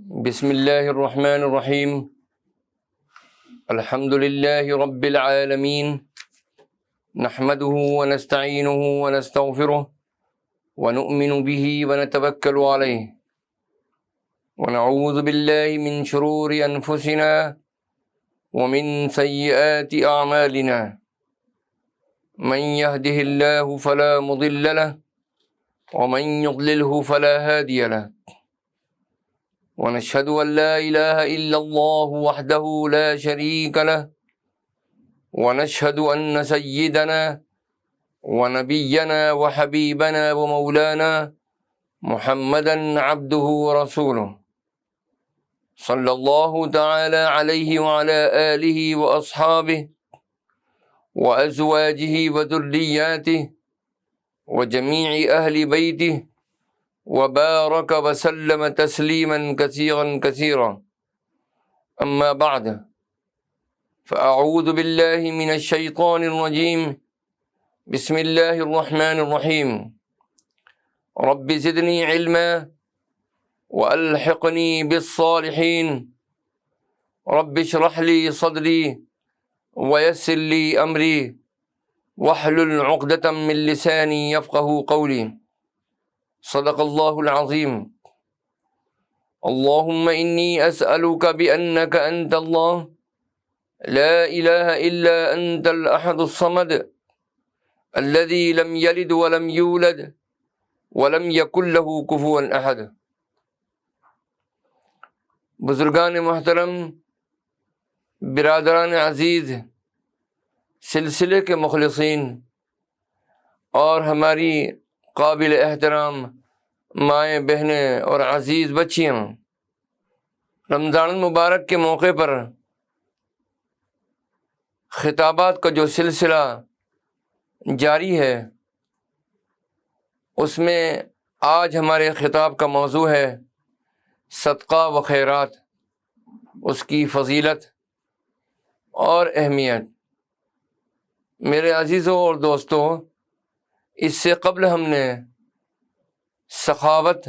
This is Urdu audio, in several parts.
بسم اللہ الرحمن الرحیم الحمد للہ رب العالمین نحمده ونستعینه ونستغفره ونؤمن به ونتوکل علیہ ونعوذ باللہ من شرور انفسنا ومن سیئات اعمالنا من يهده اللہ فلا مضل له ومن يضلله فلا هادی له ونشهد أن لا إله إلا الله وحده لا شريك له ونشهد أن سيدنا ونبينا وحبيبنا ومولانا محمدا عبده ورسوله صلى الله تعالى عليه وعلى آله وأصحابه وأزواجه وذرياته وجميع أهل بيته وبارك وسلم تسليما كثيرا كثيرا أما بعد فأعوذ بالله من الشيطان الرجيم بسم الله الرحمن الرحيم رب زدني علما وألحقني بالصالحين رب اشرح لي صدري ويسر لي أمري واحلل عقدة من لساني يفقه قولي صدق اللہ العظیم اللہم انی اسألک بأنک انت اللہ لا الہ الا انت الاحد الصمد الذي لم يلد ولم يولد ولم يكن له كفوا احد۔ بزرگان محترم، برادران عزیز، سلسلے کے مخلصین اور ہماری قابل احترام مائیں، بہنیں اور عزیز بچیاں، رمضان المبارک کے موقع پر خطابات کا جو سلسلہ جاری ہے، اس میں آج ہمارے خطاب کا موضوع ہے صدقہ و خیرات، اس کی فضیلت اور اہمیت۔ میرے عزیزوں اور دوستوں، اس سے قبل ہم نے سخاوت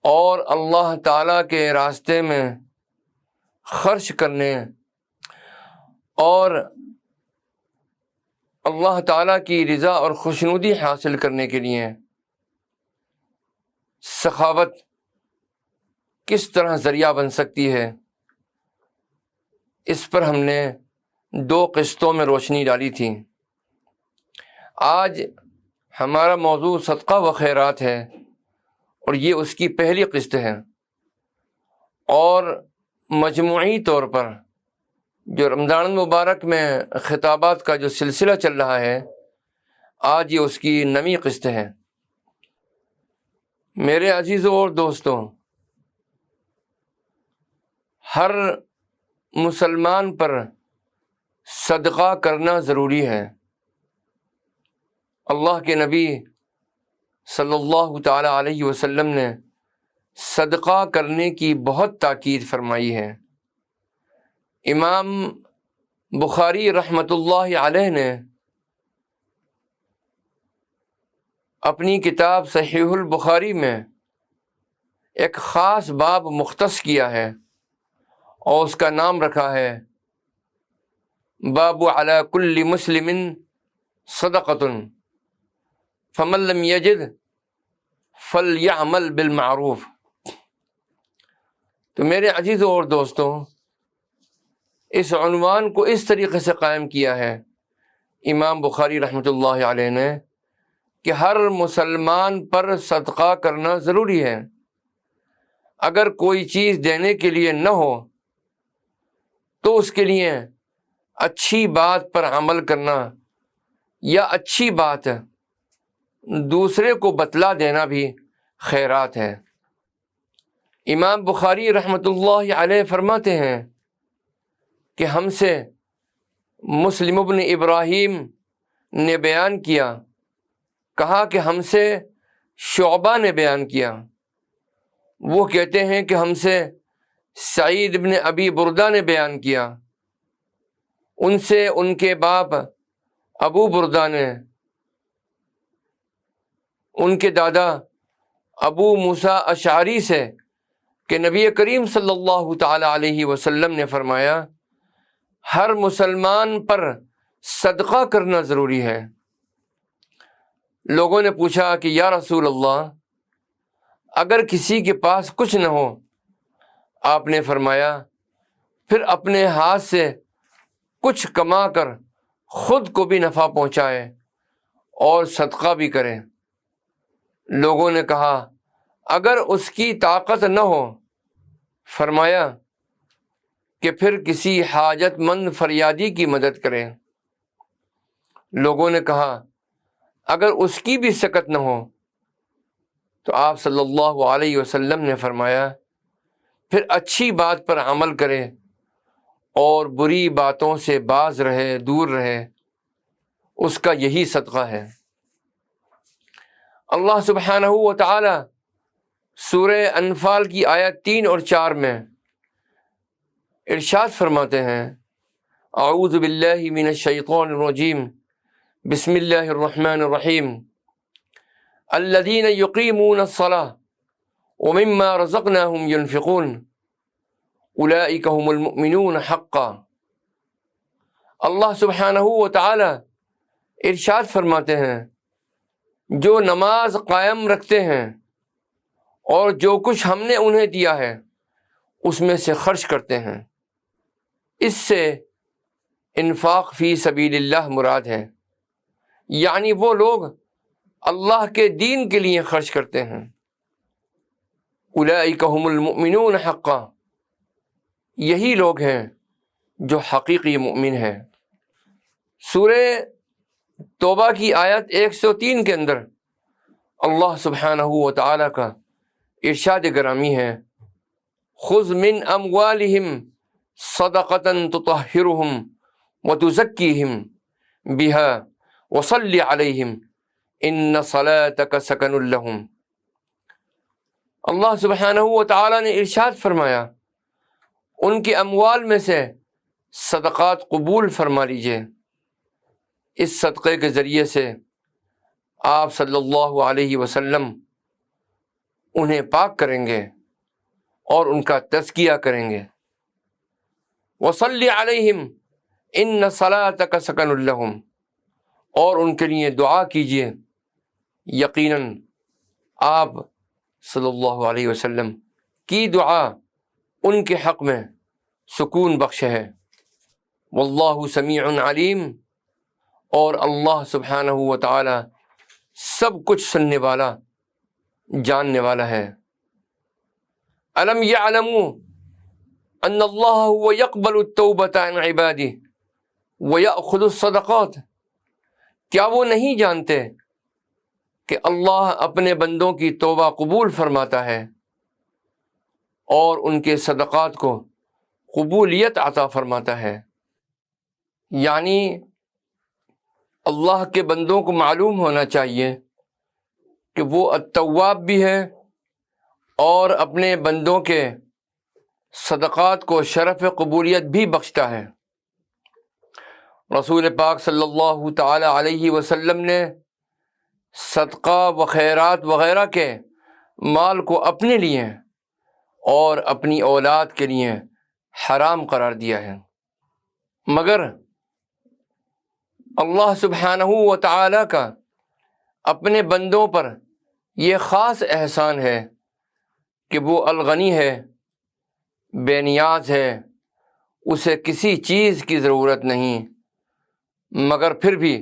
اور اللہ تعالیٰ کے راستے میں خرچ کرنے اور اللہ تعالیٰ کی رضا اور خوشنودی حاصل کرنے کے لیے سخاوت کس طرح ذریعہ بن سکتی ہے، اس پر ہم نے 2 قسطوں میں روشنی ڈالی تھی۔ آج ہمارا موضوع صدقہ و خیرات ہے اور یہ اس کی پہلی قسط ہے، اور مجموعی طور پر جو رمضان المبارک میں خطابات کا جو سلسلہ چل رہا ہے، آج یہ اس کی 9ویں قسط ہے۔ میرے عزیزوں اور دوستوں، ہر مسلمان پر صدقہ کرنا ضروری ہے۔ اللہ کے نبی صلی اللہ تعالی علیہ وسلم نے صدقہ کرنے کی بہت تاکید فرمائی ہے۔ امام بخاری رحمۃ اللہ علیہ نے اپنی کتاب صحیح البخاری میں ایک خاص باب مختص کیا ہے اور اس کا نام رکھا ہے باب علی کل مسلم صدقۃ فمن لم یجد فلیعمل بالمعروف۔ تو میرے عزیزوں اور دوستوں، اس عنوان کو اس طریقے سے قائم کیا ہے امام بخاری رحمۃ اللہ علیہ نے کہ ہر مسلمان پر صدقہ کرنا ضروری ہے۔ اگر کوئی چیز دینے کے لیے نہ ہو تو اس کے لیے اچھی بات پر عمل کرنا یا اچھی بات دوسرے کو بتلا دینا بھی خیرات ہے۔ امام بخاری رحمۃ اللہ علیہ فرماتے ہیں کہ ہم سے مسلم بن ابراہیم نے بیان کیا، کہا کہ ہم سے شعبہ نے بیان کیا، وہ کہتے ہیں کہ ہم سے سعید بن ابی بردہ نے بیان کیا، ان سے ان کے باپ ابو بردہ نے، ان کے دادا ابو موسیٰ اشعری سے کہ نبی کریم صلی اللہ تعالی علیہ وسلم نے فرمایا ہر مسلمان پر صدقہ کرنا ضروری ہے۔ لوگوں نے پوچھا کہ یا رسول اللہ اگر کسی کے پاس کچھ نہ ہو؟ آپ نے فرمایا پھر اپنے ہاتھ سے کچھ کما کر خود کو بھی نفع پہنچائے اور صدقہ بھی کرے۔ لوگوں نے کہا اگر اس کی طاقت نہ ہو؟ فرمایا کہ پھر کسی حاجت مند فریادی کی مدد کرے۔ لوگوں نے کہا اگر اس کی بھی سکت نہ ہو؟ تو آپ صلی اللہ علیہ وسلم نے فرمایا پھر اچھی بات پر عمل کرے اور بری باتوں سے باز رہے، دور رہے، اس کا یہی صدقہ ہے۔ اللہ سبحانہ و تعالی سورہ انفال کی آیت 3 اور 4 میں ارشاد فرماتے ہیں اعوذ باللہ من الشیطان الرجیم بسم اللہ الرحمن الرحیم الذین یقیمون الصلاة ومما رزقناہم ينفقون اولئک هم المؤمنون حقا۔ اللہ سبحانہ و تعالی ارشاد فرماتے ہیں جو نماز قائم رکھتے ہیں اور جو کچھ ہم نے انہیں دیا ہے اس میں سے خرچ کرتے ہیں۔ اس سے انفاق فی سبیل اللہ مراد ہے، یعنی وہ لوگ اللہ کے دین کے لیے خرچ کرتے ہیں۔ اولئک هم المؤمنون حقا، یہی لوگ ہیں جو حقیقی مؤمن ہیں۔ سورہ توبہ کی آیت 103 کے اندر اللہ سبحانہ و تعالی کا ارشاد گرامی ہے خذ من اموالہم صدقۃ تطہرہم وتزکیہم بہا وصلی علیہم ان صلاتک سکن لہم۔ اللہ سبحانہ و تعالی نے ارشاد فرمایا ان کے اموال میں سے صدقات قبول فرما لیجئے، اس صدقے کے ذریعے سے آپ صلی اللہ علیہ وسلم انہیں پاک کریں گے اور ان کا تزکیہ کریں گے۔ وصلی علیہم ان صلاتک سکن لہم، اور ان کے لیے دعا کیجیے، یقیناً آپ صلی اللہ علیہ وسلم کی دعا ان کے حق میں سکون بخش ہے۔ واللہ سمیع علیم، اور اللہ سبحانہ و تعالی سب کچھ سننے والا، جاننے والا ہے۔ الم یعلموا ان اللہ هو یقبل التوبۃ عن عبادہ ویأخذ الصدقات، کیا وہ نہیں جانتے کہ اللہ اپنے بندوں کی توبہ قبول فرماتا ہے اور ان کے صدقات کو قبولیت عطا فرماتا ہے؟ یعنی اللہ کے بندوں کو معلوم ہونا چاہیے کہ وہ التواب بھی ہے اور اپنے بندوں کے صدقات کو شرف قبولیت بھی بخشتا ہے۔ رسول پاک صلی اللہ تعالی علیہ وسلم نے صدقہ و خیرات وغیرہ کے مال کو اپنے لیے اور اپنی اولاد کے لیے حرام قرار دیا ہے، مگر اللہ سبحانہ و تعالی کا اپنے بندوں پر یہ خاص احسان ہے کہ وہ الغنی ہے، بے نیاز ہے، اسے کسی چیز کی ضرورت نہیں، مگر پھر بھی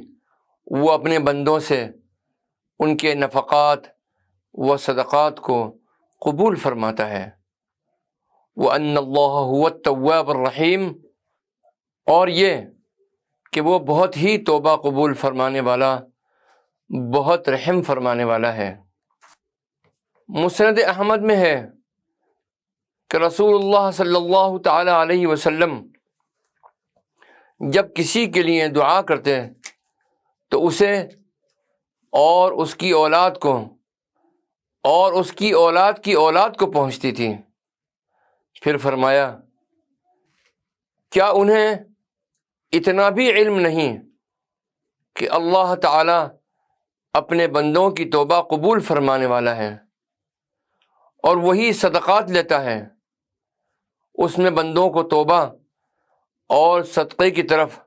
وہ اپنے بندوں سے ان کے نفقات و صدقات کو قبول فرماتا ہے۔ وَأَنَّ اللَّهَ هُوَ التَّوَّابُ الرَّحِيمُ، اور یہ کہ وہ بہت ہی توبہ قبول فرمانے والا، بہت رحم فرمانے والا ہے۔ مسند احمد میں ہے کہ رسول اللہ صلی اللہ تعالی علیہ وسلم جب کسی کے لیے دعا کرتے تو اسے اور اس کی اولاد کو اور اس کی اولاد کی اولاد کو پہنچتی تھی۔ پھر فرمایا کیا انہیں اتنا بھی علم نہیں کہ اللہ تعالی اپنے بندوں کی توبہ قبول فرمانے والا ہے اور وہی صدقات لیتا ہے، اس میں بندوں کو توبہ اور صدقے کی طرف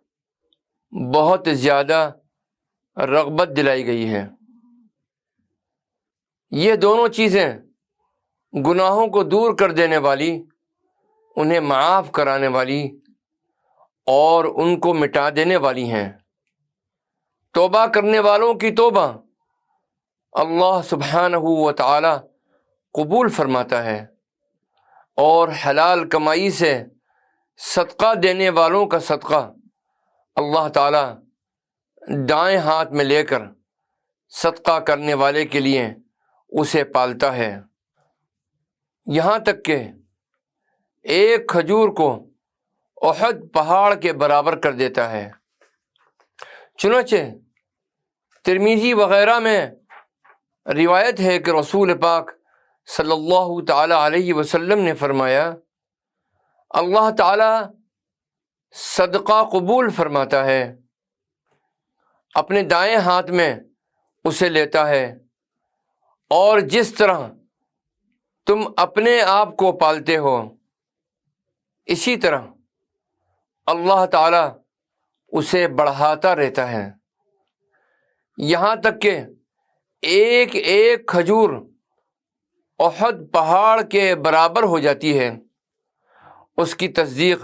بہت زیادہ رغبت دلائی گئی ہے۔ یہ دونوں چیزیں گناہوں کو دور کر دینے والی، انہیں معاف کرانے والی اور ان کو مٹا دینے والی ہیں۔ توبہ کرنے والوں کی توبہ اللہ سبحانہ و تعالی قبول فرماتا ہے، اور حلال کمائی سے صدقہ دینے والوں کا صدقہ اللہ تعالی دائیں ہاتھ میں لے کر صدقہ کرنے والے کے لیے اسے پالتا ہے، یہاں تک کہ ایک کھجور کو احد پہاڑ کے برابر کر دیتا ہے۔ چنانچہ ترمذی وغیرہ میں روایت ہے کہ رسول پاک صلی اللہ تعالی علیہ وسلم نے فرمایا، اللہ تعالی صدقہ قبول فرماتا ہے، اپنے دائیں ہاتھ میں اسے لیتا ہے، اور جس طرح تم اپنے آپ کو پالتے ہو اسی طرح اللہ تعالی اسے بڑھاتا رہتا ہے، یہاں تک کہ ایک ایک کھجور احد پہاڑ کے برابر ہو جاتی ہے۔ اس کی تصدیق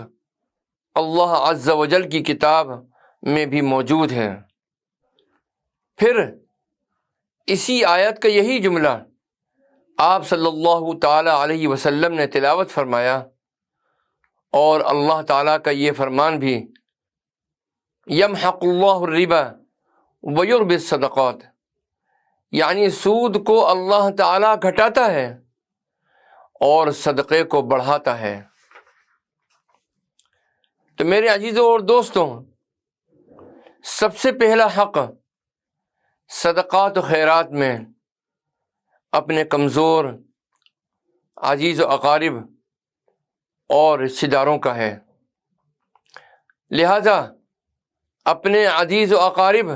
اللہ عز و جل کی کتاب میں بھی موجود ہے۔ پھر اسی آیت کا یہی جملہ آپ صلی اللہ تعالی علیہ وسلم نے تلاوت فرمایا، اور اللہ تعالیٰ کا یہ فرمان بھی، یمحق اللہ الربا ویربی الصدقات، یعنی سود کو اللہ تعالیٰ گھٹاتا ہے اور صدقے کو بڑھاتا ہے۔ تو میرے عزیزوں اور دوستوں، سب سے پہلا حق صدقات و خیرات میں اپنے کمزور عزیز و اقارب اور رشتہ داروں کا ہے، لہذا اپنے عزیز و اقارب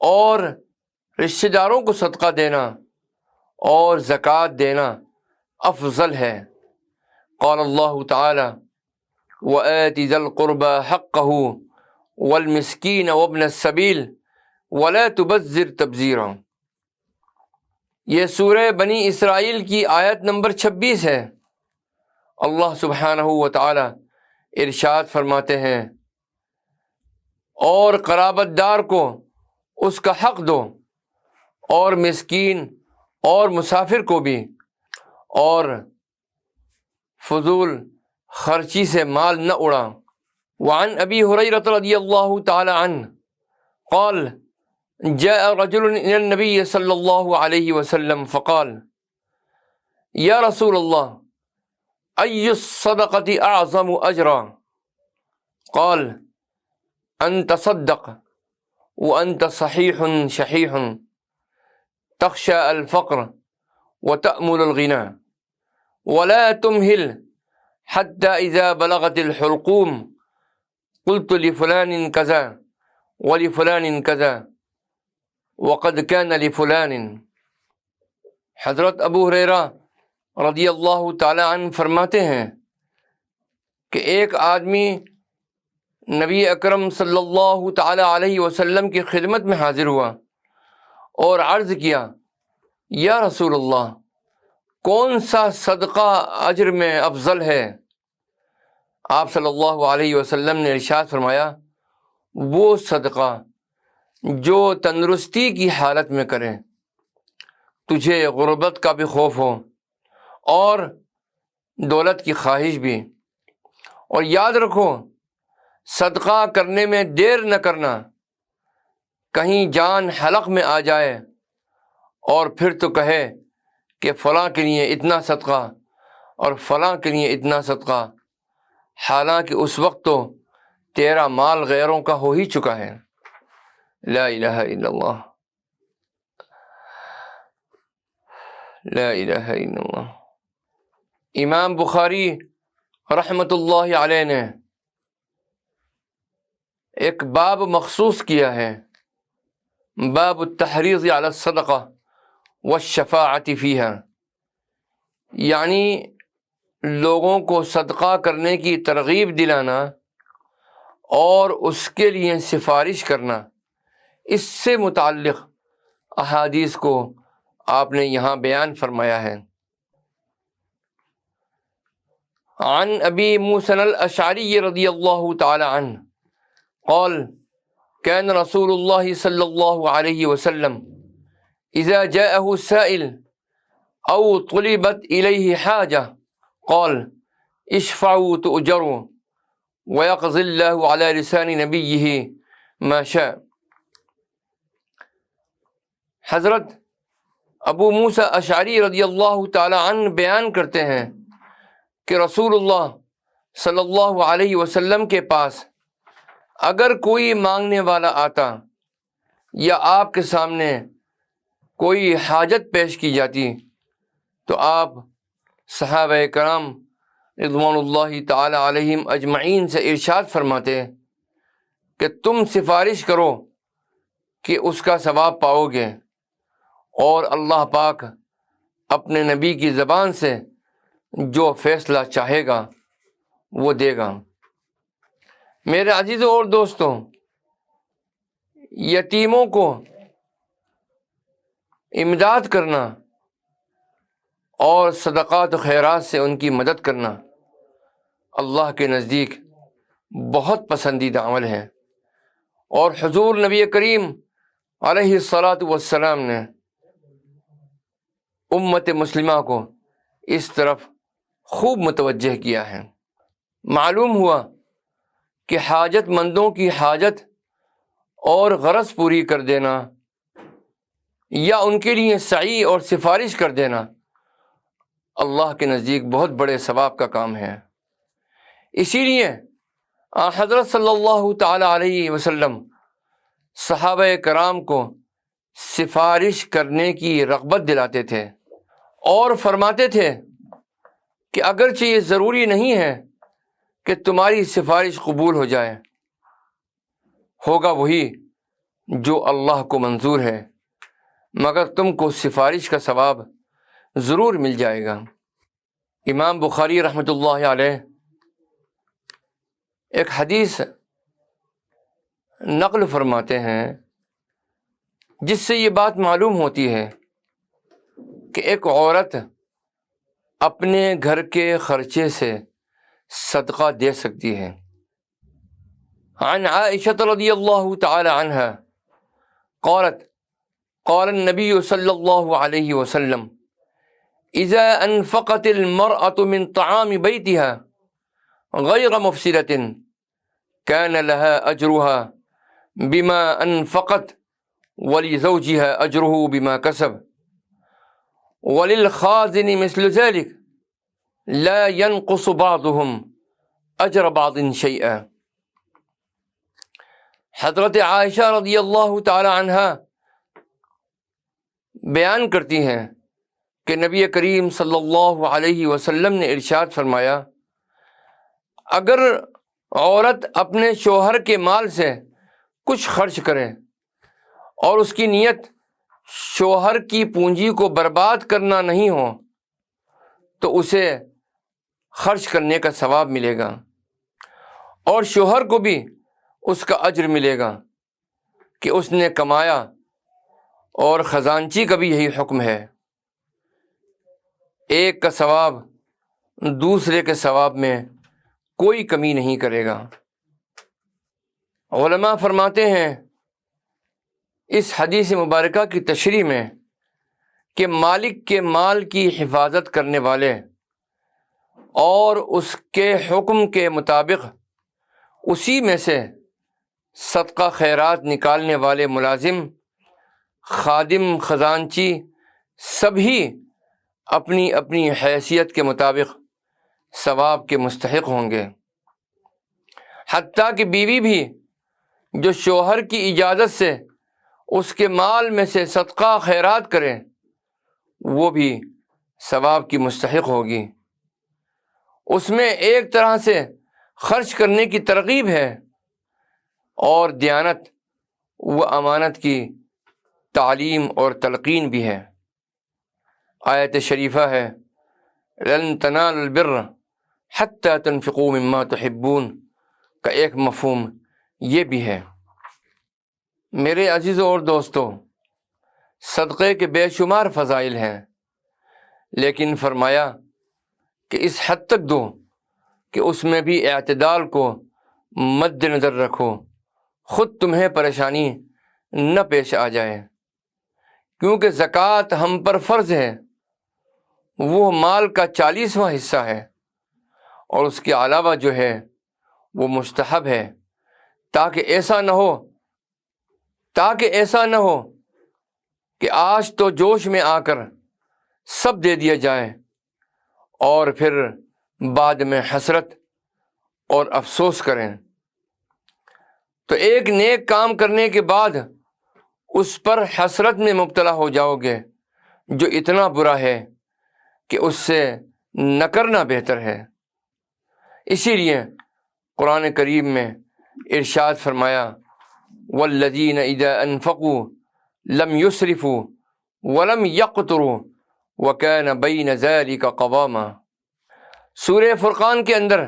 اور رشتہ داروں کو صدقہ دینا اور زکوٰۃ دینا افضل ہے۔ قال اللہ تعالی وآت ذی القربى حقہ والمسکین وابن السبیل ولا تبذر تبذیرا، یہ سورہ بنی اسرائیل کی آیت نمبر 26 ہے۔ اللہ سبحانہ و تعالی ارشاد فرماتے ہیں، اور قرابت دار کو اس کا حق دو، اور مسکین اور مسافر کو بھی، اور فضول خرچی سے مال نہ اڑا۔ وعن ابی ہریرہ رضی اللہ تعالی عنہ قال جاء رجل الى النبي صلی اللہ علیہ وسلم فقال یا رسول اللہ ای الصدقة اعظم اجرا؟ قال ان تصدق وانت صحیح شحیح تخشى الفقر وتأمل الغنى ولا تمهل حتى اذا بلغت الحلقوم قلت لفلان كذا ولفلان كذا وقد كان لفلان۔ حضرت ابو ہریرہ رضی اللہ تعالی عنہ فرماتے ہیں کہ ایک آدمی نبی اکرم صلی اللہ تعالی علیہ وسلم کی خدمت میں حاضر ہوا اور عرض کیا، یا رسول اللہ، کون سا صدقہ اجر میں افضل ہے؟ آپ صلی اللہ علیہ وسلم نے ارشاد فرمایا، وہ صدقہ جو تندرستی کی حالت میں کرے، تجھے غربت کا بھی خوف ہو اور دولت کی خواہش بھی، اور یاد رکھو صدقہ کرنے میں دیر نہ کرنا، کہیں جان حلق میں آ جائے اور پھر تو کہے کہ فلاں کے لیے اتنا صدقہ اور فلاں کے لیے اتنا صدقہ، حالانکہ اس وقت تو تیرا مال غیروں کا ہو ہی چکا ہے۔ لا الہ الا اللہ، لا الہ الا اللہ۔ امام بخاری رحمۃ اللہ علیہ نے ایک باب مخصوص کیا ہے، باب التحریض علی الصدقہ والشفاعۃ فیہا، یعنی لوگوں کو صدقہ کرنے کی ترغیب دلانا اور اس کے لیے سفارش کرنا، اس سے متعلق احادیث کو آپ نے یہاں بیان فرمایا ہے۔ عن ابی موسیٰ الاشعری رضی اللہ تعالی عنہ قال كان رسول اللہ صلی اللہ علیہ وسلم اذا جاءه سائل او طلبت الیہ حاجہ قال اشفعوا تؤجروا ويقضي الله على لسان نبيه ما شاء۔ حضرت ابو موسیٰ اشعری رضی اللہ تعالی عنہ بیان کرتے ہیں کہ رسول اللہ صلی اللہ علیہ وسلم کے پاس اگر کوئی مانگنے والا آتا یا آپ کے سامنے کوئی حاجت پیش کی جاتی تو آپ صحابہ کرام رضوان اللہ تعالی علیہم اجمعین سے ارشاد فرماتے کہ تم سفارش کرو کہ اس کا ثواب پاؤ گے، اور اللہ پاک اپنے نبی کی زبان سے جو فیصلہ چاہے گا وہ دے گا۔ میرے عزیزوں اور دوستوں، یتیموں کو امداد کرنا اور صدقات و خیرات سے ان کی مدد کرنا اللہ کے نزدیک بہت پسندیدہ عمل ہے، اور حضور نبی کریم علیہ الصلاۃ والسلام نے امت مسلمہ کو اس طرف خوب متوجہ کیا ہے۔ معلوم ہوا کہ حاجت مندوں کی حاجت اور غرض پوری کر دینا یا ان کے لیے سعی اور سفارش کر دینا اللہ کے نزدیک بہت بڑے ثواب کا کام ہے۔ اسی لیے حضرت صلی اللہ تعالی علیہ وسلم صحابہ کرام کو سفارش کرنے کی رغبت دلاتے تھے اور فرماتے تھے کہ اگرچہ یہ ضروری نہیں ہے کہ تمہاری سفارش قبول ہو جائے، ہوگا وہی جو اللہ کو منظور ہے، مگر تم کو سفارش کا ثواب ضرور مل جائے گا۔ امام بخاری رحمۃ اللہ علیہ ایک حدیث نقل فرماتے ہیں جس سے یہ بات معلوم ہوتی ہے کہ ایک عورت اپنے گھر کے خرچے سے صدقہ دے سکتی ہے۔ عن عائشہ رضی اللہ تعالی عنہا قالت قال النبی صلی اللہ علیہ وسلم اذا انفقت المرأة من طعام بیتها غیر مفسدة كان لها اجرها بما انفقت ولزوجها اجره بما كسب وللخازن مثل ذلك لا ينقص بعضهم اجر بعض شيئا۔ حضرت عائشہ رضی اللہ تعالی عنہا بیان کرتی ہیں کہ نبی کریم صلی اللہ علیہ وسلم نے ارشاد فرمایا، اگر عورت اپنے شوہر کے مال سے کچھ خرچ کرے اور اس کی نیت شوہر کی پونجی کو برباد کرنا نہیں ہو تو اسے خرچ کرنے کا ثواب ملے گا، اور شوہر کو بھی اس کا اجر ملے گا کہ اس نے کمایا، اور خزانچی کا بھی یہی حکم ہے، ایک کا ثواب دوسرے کے ثواب میں کوئی کمی نہیں کرے گا۔ علماء فرماتے ہیں اس حدیث مبارکہ کی تشریح میں کہ مالک کے مال کی حفاظت کرنے والے اور اس کے حکم کے مطابق اسی میں سے صدقہ خیرات نکالنے والے ملازم، خادم، خزانچی سبھی اپنی اپنی حیثیت کے مطابق ثواب کے مستحق ہوں گے، حتیٰ کہ بیوی بھی جو شوہر کی اجازت سے اس کے مال میں سے صدقہ خیرات کرے وہ بھی ثواب کی مستحق ہوگی۔ اس میں ایک طرح سے خرچ کرنے کی ترغیب ہے اور دیانت و امانت کی تعلیم اور تلقین بھی ہے۔ آیت شریفہ ہے لن تنالوا البر حتى تنفقوا مما تحبون کا ایک مفہوم یہ بھی ہے۔ میرے عزیزوں اور دوستوں، صدقے کے بے شمار فضائل ہیں، لیکن فرمایا کہ اس حد تک دو کہ اس میں بھی اعتدال کو مد نظر رکھو، خود تمہیں پریشانی نہ پیش آ جائے، کیونکہ زکوٰۃ ہم پر فرض ہے، وہ مال کا 40واں حصہ ہے، اور اس کے علاوہ جو ہے وہ مستحب ہے، تاکہ ایسا نہ ہو کہ آج تو جوش میں آ کر سب دے دیا جائے اور پھر بعد میں حسرت اور افسوس کریں۔ تو ایک نیک کام کرنے کے بعد اس پر حسرت میں مبتلا ہو جاؤ گے جو اتنا برا ہے کہ اس سے نہ کرنا بہتر ہے۔ اسی لیے قرآن کریم میں ارشاد فرمایا والذین اذا انفقوا لم یسرفوا ولم یقتروا وکان بین ذلک قواما۔ سورہ فرقان کے اندر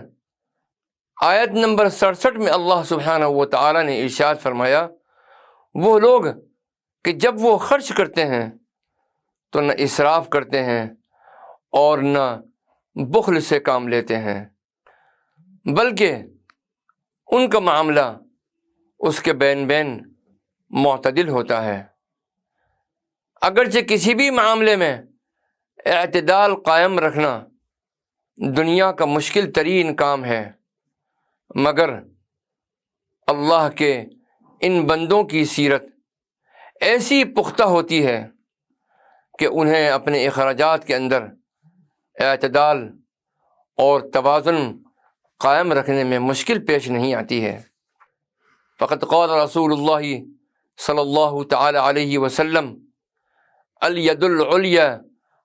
آیت نمبر 67 میں اللہ سبحانہ و تعالی نے ارشاد فرمایا وہ لوگ کہ جب وہ خرچ کرتے ہیں تو نہ اسراف کرتے ہیں اور نہ بخل سے کام لیتے ہیں، بلکہ ان کا معاملہ اس کے بین بین معتدل ہوتا ہے۔ اگرچہ کسی بھی معاملے میں اعتدال قائم رکھنا دنیا کا مشکل ترین کام ہے، مگر اللہ کے ان بندوں کی سیرت ایسی پختہ ہوتی ہے کہ انہیں اپنے اخراجات کے اندر اعتدال اور توازن قائم رکھنے میں مشکل پیش نہیں آتی ہے۔ فقد قال رسول اللہ صلی اللہ تعالی علیہ وسلم الید العلیٰ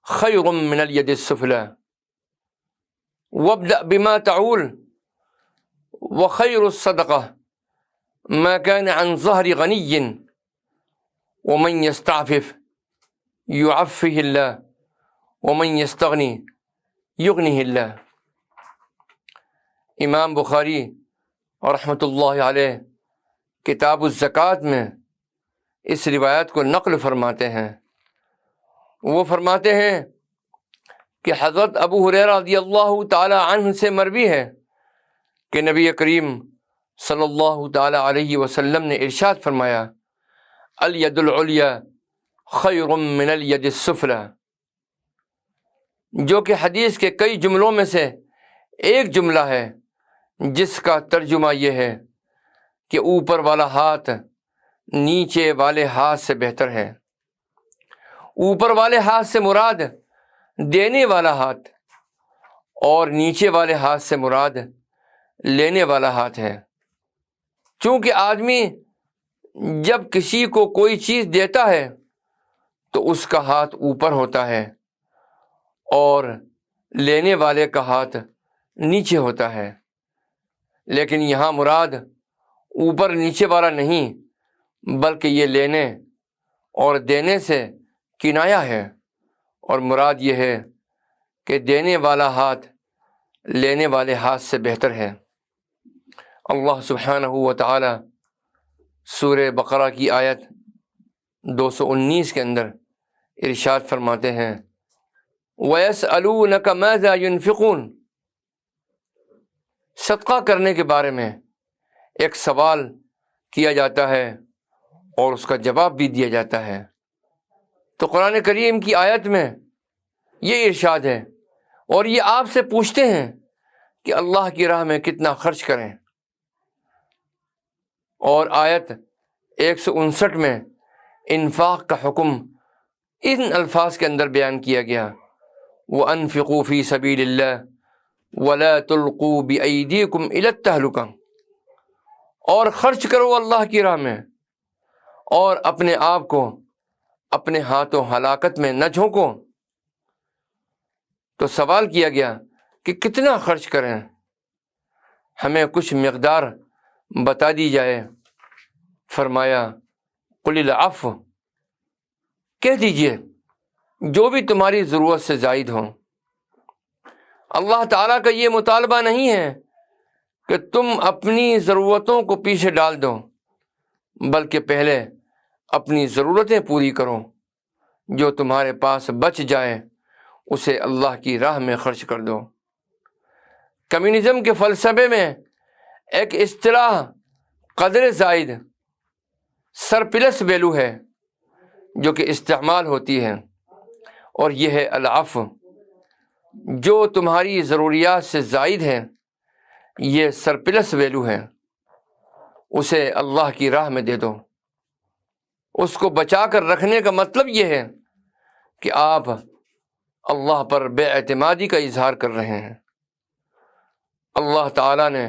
خیر من الید السفلی وابدأ بما تعول وخیر الصدقہ ما كان عن ظہر غنی ومن يستعفف يعفه اللہ ومن يستغنی یغنہ اللہ۔ امام بخاری رحمۃ اللہ علیہ کتاب الزکوٰۃ میں اس روایت کو نقل فرماتے ہیں۔ وہ فرماتے ہیں کہ حضرت ابو ہریرہ رضی اللہ تعالی عنہ سے مروی ہے کہ نبی کریم صلی اللہ تعالی علیہ وسلم نے ارشاد فرمایا الید العلیٰ خیر من الید السفلی، جو کہ حدیث کے کئی جملوں میں سے ایک جملہ ہے جس کا ترجمہ یہ ہے کہ اوپر والا ہاتھ نیچے والے ہاتھ سے بہتر ہے۔ اوپر والے ہاتھ سے مراد دینے والا ہاتھ اور نیچے والے ہاتھ سے مراد لینے والا ہاتھ ہے۔ چونکہ آدمی جب کسی کو کوئی چیز دیتا ہے تو اس کا ہاتھ اوپر ہوتا ہے اور لینے والے کا ہاتھ نیچے ہوتا ہے، لیکن یہاں مراد اوپر نیچے والا نہیں بلکہ یہ لینے اور دینے سے کنایا ہے، اور مراد یہ ہے کہ دینے والا ہاتھ لینے والے ہاتھ سے بہتر ہے۔ اللہ سبحانہ و تعالی سورہ بقرہ کی آیت 219 کے اندر ارشاد فرماتے ہیں وَيَسْأَلُونَكَ مَاذَا يُنْفِقُونَ۔ صدقہ کرنے کے بارے میں ایک سوال کیا جاتا ہے اور اس کا جواب بھی دیا جاتا ہے۔ تو قرآن کریم کی آیت میں یہ ارشاد ہے اور یہ آپ سے پوچھتے ہیں کہ اللہ کی راہ میں کتنا خرچ کریں، اور آیت 159 میں انفاق کا حکم ان الفاظ کے اندر بیان کیا گیا وَأَنفِقُوا فِي سَبِيلِ اللَّهِ وَلَا تُلْقُوا بِأَيْدِيكُمْ إِلَى التَّهْلُكَةِ، اور خرچ کرو اللہ کی راہ میں اور اپنے آپ کو اپنے ہاتھوں ہلاکت میں نہ جھونکو۔ تو سوال کیا گیا کہ کتنا خرچ کریں، ہمیں کچھ مقدار بتا دی جائے۔ فرمایا قل العفو، کہہ دیجئے جو بھی تمہاری ضرورت سے زائد ہو، اللہ تعالیٰ کا یہ مطالبہ نہیں ہے کہ تم اپنی ضرورتوں کو پیچھے ڈال دو، بلکہ پہلے اپنی ضرورتیں پوری کرو، جو تمہارے پاس بچ جائے اسے اللہ کی راہ میں خرچ کر دو۔ کمیونزم کے فلسفے میں ایک اصطلاح قدر زائد، سرپلس ویلو ہے جو کہ استعمال ہوتی ہے، اور یہ ہے العفو۔ جو تمہاری ضروریات سے زائد ہے، یہ سرپلس ویلو ہے، اسے اللہ کی راہ میں دے دو۔ اس کو بچا کر رکھنے کا مطلب یہ ہے کہ آپ اللہ پر بے اعتمادی کا اظہار کر رہے ہیں۔ اللہ تعالیٰ نے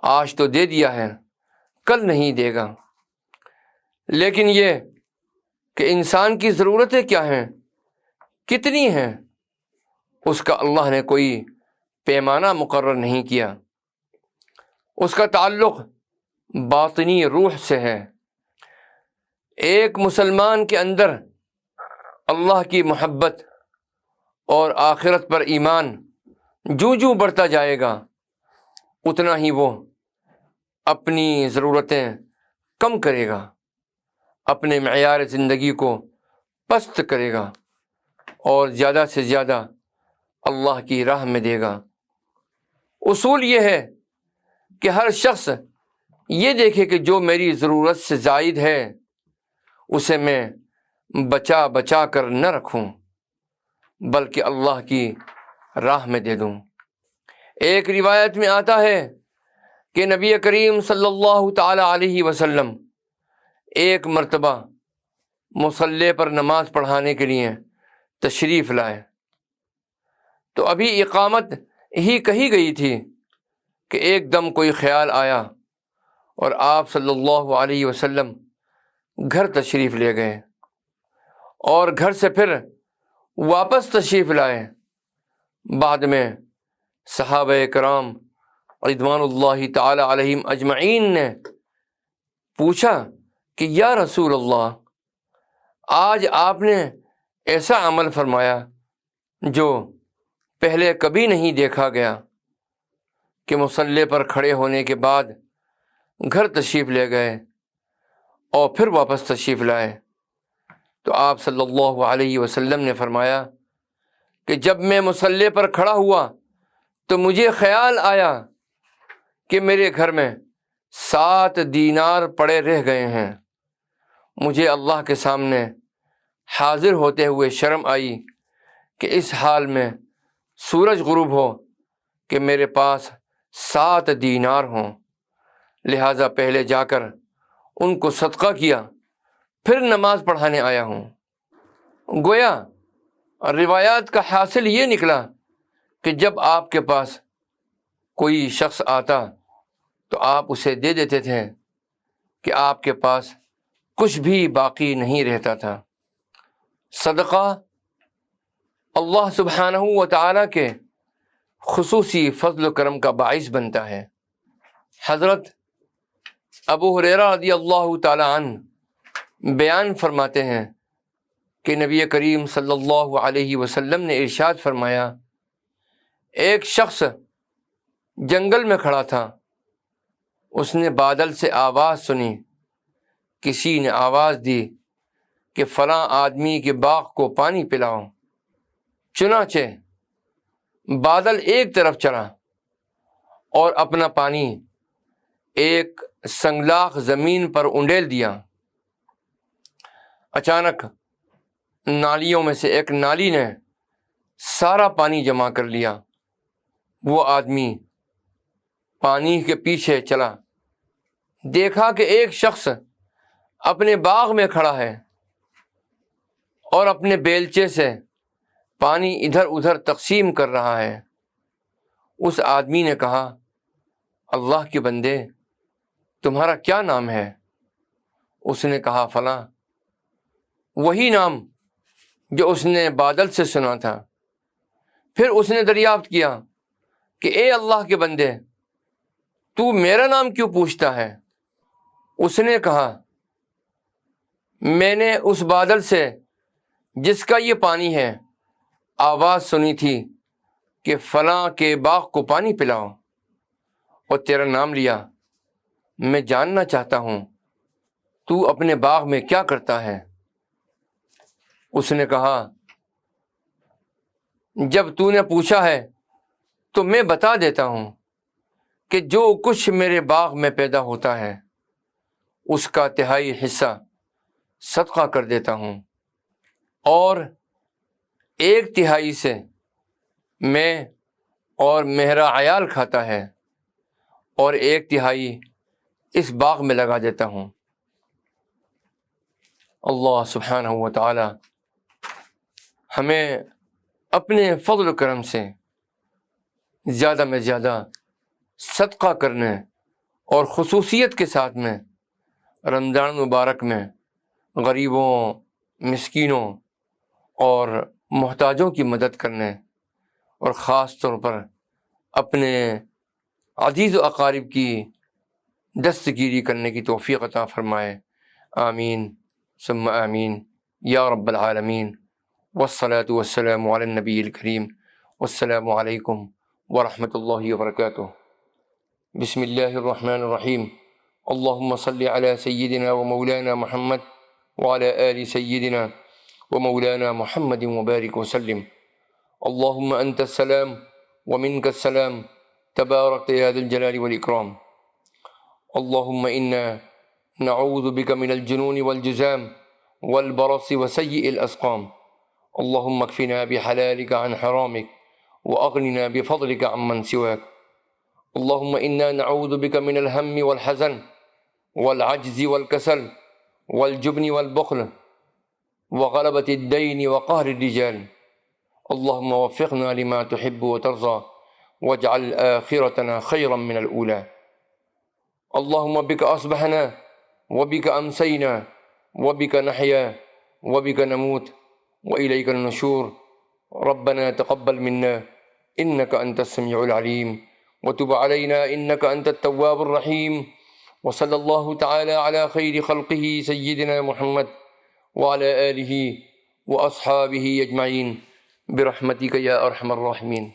آج تو دے دیا ہے، کل نہیں دے گا، لیکن یہ کہ انسان کی ضرورتیں کیا ہیں، کتنی ہیں، اس کا اللہ نے کوئی پیمانہ مقرر نہیں کیا۔ اس کا تعلق باطنی روح سے ہے۔ ایک مسلمان کے اندر اللہ کی محبت اور آخرت پر ایمان جوں بڑھتا جائے گا، اتنا ہی وہ اپنی ضرورتیں کم کرے گا، اپنے معیار زندگی کو پست کرے گا، اور زیادہ سے زیادہ اللہ کی راہ میں دے گا۔ اصول یہ ہے کہ ہر شخص یہ دیکھے کہ جو میری ضرورت سے زائد ہے اسے میں بچا کر نہ رکھوں، بلکہ اللہ کی راہ میں دے دوں۔ ایک روایت میں آتا ہے کہ نبی کریم صلی اللہ تعالی علیہ وسلم ایک مرتبہ مصلی پر نماز پڑھانے کے لیے تشریف لائے، تو ابھی اقامت ہی کہی گئی تھی کہ ایک دم کوئی خیال آیا اور آپ صلی اللہ علیہ وسلم گھر تشریف لے گئے، اور گھر سے پھر واپس تشریف لائے۔ بعد میں صحابہ کرام رضوان اللہ تعالی علیہم اجمعین نے پوچھا کہ یا رسول اللہ، آج آپ نے ایسا عمل فرمایا جو پہلے کبھی نہیں دیکھا گیا، کہ مصلی پر کھڑے ہونے کے بعد گھر تشریف لے گئے اور پھر واپس تشریف لائے۔ تو آپ صلی اللہ علیہ وسلم نے فرمایا کہ جب میں مصلی پر کھڑا ہوا تو مجھے خیال آیا کہ میرے گھر میں 7 دینار پڑے رہ گئے ہیں۔ مجھے اللہ کے سامنے حاضر ہوتے ہوئے شرم آئی کہ اس حال میں سورج غروب ہو کہ میرے پاس 7 دینار ہوں، لہٰذا پہلے جا کر ان کو صدقہ کیا، پھر نماز پڑھانے آیا ہوں۔ گویا روایات کا حاصل یہ نکلا کہ جب آپ کے پاس کوئی شخص آتا تو آپ اسے دے دیتے تھے کہ آپ کے پاس کچھ بھی باقی نہیں رہتا تھا۔ صدقہ اللہ سبحانہ و تعالیٰ کے خصوصی فضل و کرم کا باعث بنتا ہے۔ حضرت ابو ہریرہ رضی اللہ تعالی عنہ بیان فرماتے ہیں کہ نبی کریم صلی اللہ علیہ وسلم نے ارشاد فرمایا، ایک شخص جنگل میں کھڑا تھا، اس نے بادل سے آواز سنی، کسی نے آواز دی کہ فلاں آدمی کے باغ کو پانی پلاؤ۔ چنانچہ بادل ایک طرف چلا اور اپنا پانی ایک سنگلاخ زمین پر انڈیل دیا۔ اچانک نالیوں میں سے ایک نالی نے سارا پانی جمع کر لیا۔ وہ آدمی پانی کے پیچھے چلا، دیکھا کہ ایک شخص اپنے باغ میں کھڑا ہے اور اپنے بیلچے سے پانی ادھر ادھر تقسیم کر رہا ہے۔ اس آدمی نے کہا، اللہ کے بندے، تمہارا کیا نام ہے؟ اس نے کہا فلاں، وہی نام جو اس نے بادل سے سنا تھا۔ پھر اس نے دریافت کیا کہ اے اللہ کے بندے، تو میرا نام کیوں پوچھتا ہے؟ اس نے کہا، میں نے اس بادل سے جس کا یہ پانی ہے آواز سنی تھی کہ فلاں کے باغ کو پانی پلاؤ اور تیرا نام لیا، میں جاننا چاہتا ہوں تو اپنے باغ میں کیا کرتا ہے؟ اس نے کہا جب تو نے پوچھا ہے تو میں بتا دیتا ہوں کہ جو کچھ میرے باغ میں پیدا ہوتا ہے اس کا تہائی حصہ صدقہ کر دیتا ہوں، اور 1/3 سے میں اور میرا عیال کھاتا ہے، اور 1/3 اس باغ میں لگا دیتا ہوں۔ اللہ سبحانہ و تعالی ہمیں اپنے فضل و کرم سے زیادہ میں زیادہ صدقہ کرنے اور خصوصیت کے ساتھ میں رمضان مبارک میں غریبوں، مسکینوں اور محتاجوں کی مدد کرنے، اور خاص طور پر اپنے عزیز و اقارب کی دستگیری کرنے کی توفیق عطا فرمائے۔ آمین ثم آمین یا رب العالمین، والصلاة والسلام علی النبی الکریم، والسلام علیکم ورحمۃ اللہ وبرکاتہ۔ بسم اللہ الرحمن الرحیم، اللہم صل علی سیدنا و مولانا محمد وعلی آل سیدنا و مولانا محمد وبارک وسلم۔ اللہم انت السلام ومنک السلام تبارکت یا ذا الجلال والاکرام۔ اللہم انا نعوذ بک من الجنون والجزام والبرص وسیء الاسقام۔ اللہم اکفنا بحلالک عن حرامک واغننا بفضلک عمن سواک۔ اللہم انا نعوذ بک من الہم والحزن والعجز والکسل والجبن والبخل وغلبۃ الدین وقہر الرجال۔ اللہم وفقنا لما تحب وترضى واجعل آخرتنا خیرا من الأولى۔ اللہم بک اصبحنا وبک امسینا وبک نحیا وبک نموت وإلیک النشور۔ ربنا تقبل منا انک انت السمیع العلیم وتب علینا انک انت التواب الرحیم۔ وصلی اللہ تعالی علی خیر خلقہ سیدنا محمد وعلی آلہ واصحابہ اجمعین برحمتک یا ارحم الراحمین۔